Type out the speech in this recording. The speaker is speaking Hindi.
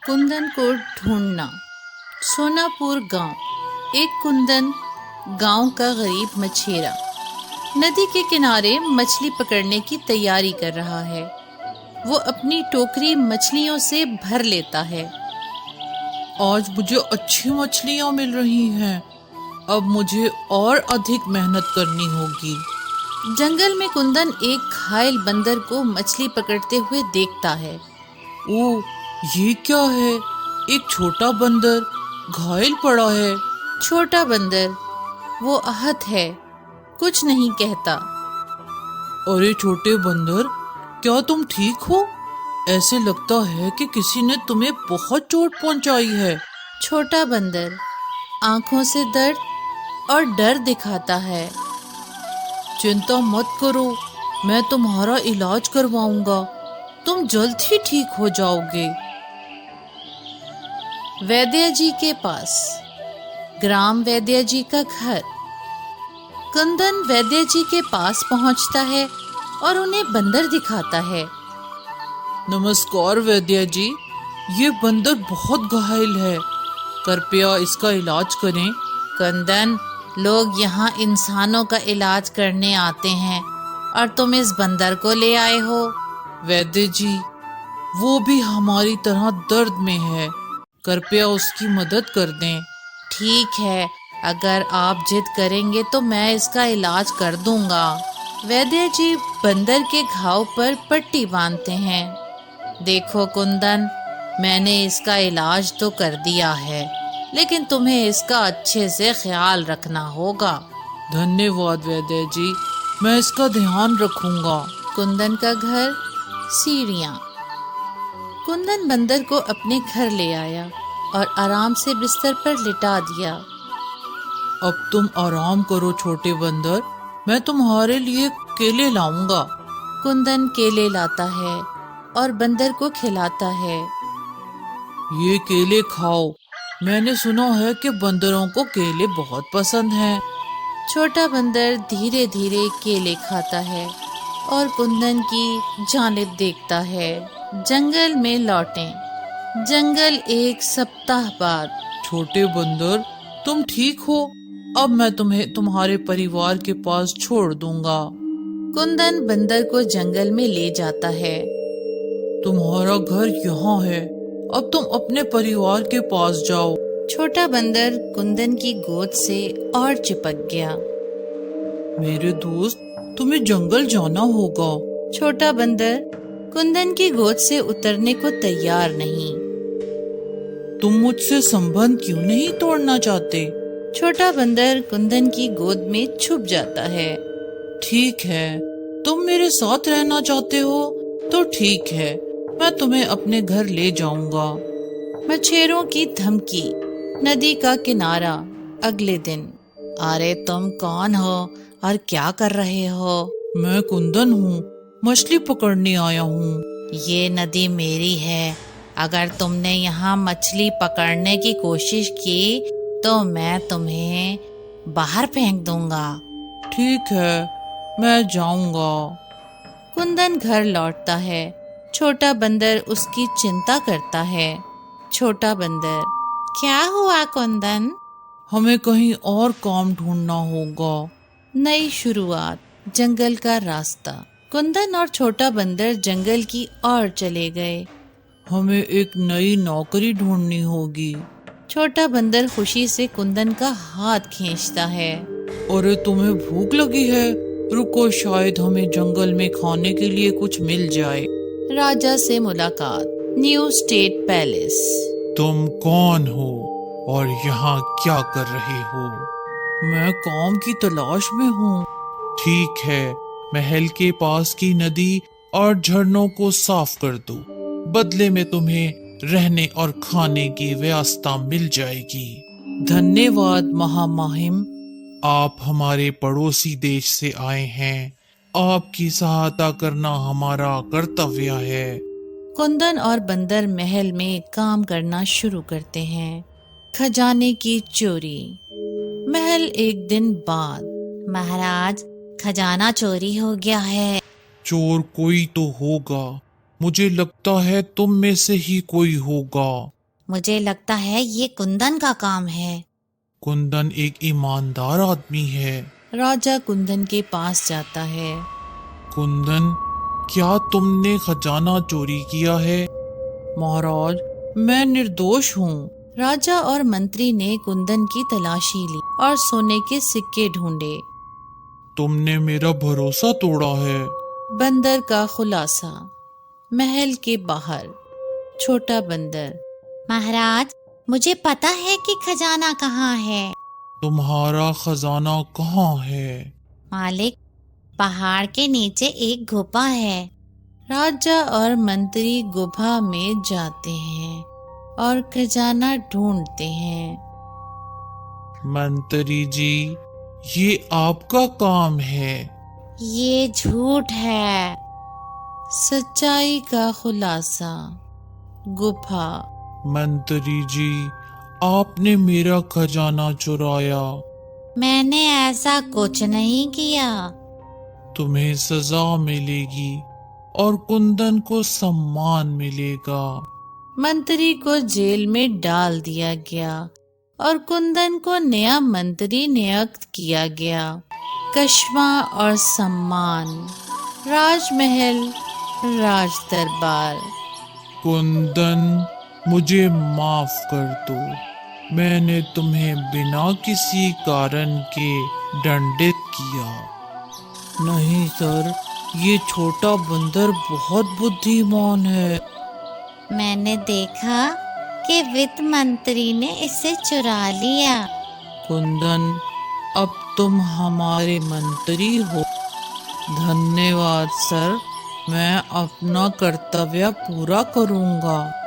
कुंदन को ढूंढना। सोनापुर गांव। एक कुंदन गांव का गरीब मछेरा नदी के किनारे मछली पकड़ने की तैयारी कर रहा है। वो अपनी टोकरी मछलियों से भर लेता है। आज मुझे अच्छी मछलियाँ मिल रही हैं। अब मुझे और अधिक मेहनत करनी होगी। जंगल में कुंदन एक घायल बंदर को मछली पकड़ते हुए देखता है। ओह, ये क्या है? एक छोटा बंदर घायल पड़ा है। छोटा बंदर, वो आहत है, कुछ नहीं कहता। अरे छोटे बंदर, क्या तुम ठीक हो? ऐसे लगता है कि किसी ने तुम्हें बहुत चोट पहुंचाई है। छोटा बंदर आंखों से दर्द और डर दिखाता है। चिंता मत करो, मैं तुम्हारा इलाज करवाऊंगा। तुम जल्द ही ठीक हो जाओगे। वैद्य जी के पास। ग्राम वैद्य जी का घर। कुंदन वैद्य जी के पास पहुंचता है और उन्हें बंदर दिखाता है। नमस्कार वैद्य जी, ये बंदर बहुत घायल है, कृपया इसका इलाज करें। कुंदन, लोग यहाँ इंसानों का इलाज करने आते हैं और तुम इस बंदर को ले आए हो। वैद्य जी, वो भी हमारी तरह दर्द में है, कृपया उसकी मदद कर दें। ठीक है, अगर आप जिद करेंगे तो मैं इसका इलाज कर दूंगा। वैद्य जी बंदर के घाव पर पट्टी बांधते हैं। देखो कुंदन, मैंने इसका इलाज तो कर दिया है, लेकिन तुम्हें इसका अच्छे से ख्याल रखना होगा। धन्यवाद वैद्य जी, मैं इसका ध्यान रखूंगा। कुंदन का घर, सीढ़ियाँ। कुंदन बंदर को अपने घर ले आया और आराम से बिस्तर पर लिटा दिया। अब तुम आराम करो छोटे बंदर, मैं तुम्हारे लिए केले लाऊंगा। कुंदन केले लाता है और बंदर को खिलाता है। ये केले खाओ, मैंने सुना है कि बंदरों को केले बहुत पसंद हैं। छोटा बंदर धीरे धीरे केले खाता है और कुंदन की जानिब देखता है। जंगल में लौटें। जंगल एक सप्ताह बाद। छोटे बंदर, तुम ठीक हो? अब मैं तुम्हें तुम्हारे परिवार के पास छोड़ दूंगा। कुंदन बंदर को जंगल में ले जाता है। तुम्हारा घर यहाँ है, अब तुम अपने परिवार के पास जाओ। छोटा बंदर कुंदन की गोद से और चिपक गया। मेरे दोस्त, तुम्हें जंगल जाना होगा। छोटा बंदर कुंदन की गोद से उतरने को तैयार नहीं। तुम मुझसे संबंध क्यों नहीं तोड़ना चाहते? छोटा बंदर कुंदन की गोद में छुप जाता है। ठीक है, तुम मेरे साथ रहना चाहते हो तो ठीक है, मैं तुम्हें अपने घर ले जाऊंगा। मछेरों की धमकी। नदी का किनारा। अगले दिन। अरे तुम कौन हो और क्या कर रहे हो? मैं कुंदन हूँ, मछली पकड़ने आया हूँ। ये नदी मेरी है, अगर तुमने यहाँ मछली पकड़ने की कोशिश की तो मैं तुम्हें बाहर फेंक दूंगा। ठीक है, मैं जाऊंगा। कुंदन घर लौटता है। छोटा बंदर उसकी चिंता करता है। छोटा बंदर, क्या हुआ कुंदन? हमें कहीं और काम ढूंढना होगा। नई शुरुआत। जंगल का रास्ता। कुंदन और छोटा बंदर जंगल की ओर चले गए। हमें एक नई नौकरी ढूंढनी होगी। छोटा बंदर खुशी से कुंदन का हाथ खींचता है। अरे तुम्हें भूख लगी है? रुको, शायद हमें जंगल में खाने के लिए कुछ मिल जाए। राजा से मुलाकात। New state palace. तुम कौन हो और यहाँ क्या कर रहे हो? मैं काम की तलाश में हूँ। ठीक है, महल के पास की नदी और झरनों को साफ कर दो, बदले में तुम्हें रहने और खाने की व्यवस्था मिल जाएगी। धन्यवाद महामहिम। आप हमारे पड़ोसी देश से आए हैं, आपकी सहायता करना हमारा कर्तव्य है। कुंदन और बंदर महल में काम करना शुरू करते हैं। खजाने की चोरी। महल एक दिन बाद। महाराज, खजाना चोरी हो गया है। चोर कोई तो होगा, मुझे लगता है तुम में से ही कोई होगा। मुझे लगता है ये कुंदन का काम है। कुंदन एक ईमानदार आदमी है। राजा कुंदन के पास जाता है। कुंदन, क्या तुमने खजाना चोरी किया है? महाराज, मैं निर्दोष हूँ। राजा और मंत्री ने कुंदन की तलाशी ली और सोने के सिक्के ढूंढे। तुमने मेरा भरोसा तोड़ा है। बंदर का खुलासा। महल के बाहर छोटा बंदर। महाराज, मुझे पता है कि खजाना कहाँ है। तुम्हारा खजाना कहाँ है? मालिक, पहाड़ के नीचे एक गुफा है। राजा और मंत्री गुफा में जाते हैं और खजाना ढूंढते हैं। मंत्री जी, ये आपका काम है। ये झूठ है। सच्चाई का खुलासा। गुफा। मंत्री जी, आपने मेरा खजाना चुराया। मैंने ऐसा कुछ नहीं किया। तुम्हें सजा मिलेगी और कुंदन को सम्मान मिलेगा। मंत्री को जेल में डाल दिया गया और कुंदन को नया मंत्री नियुक्त किया गया। कश्मा और सम्मान। राजमहल, राज दरबार। कुंदन, मुझे माफ कर दो। मैंने तुम्हें बिना किसी कारण के दंडित किया। नहीं सर, ये छोटा बंदर बहुत बुद्धिमान है। मैंने देखा कि वित्त मंत्री ने इसे चुरा लिया। कुंदन, अब तुम हमारे मंत्री हो। धन्यवाद सर, मैं अपना कर्तव्य पूरा करूंगा।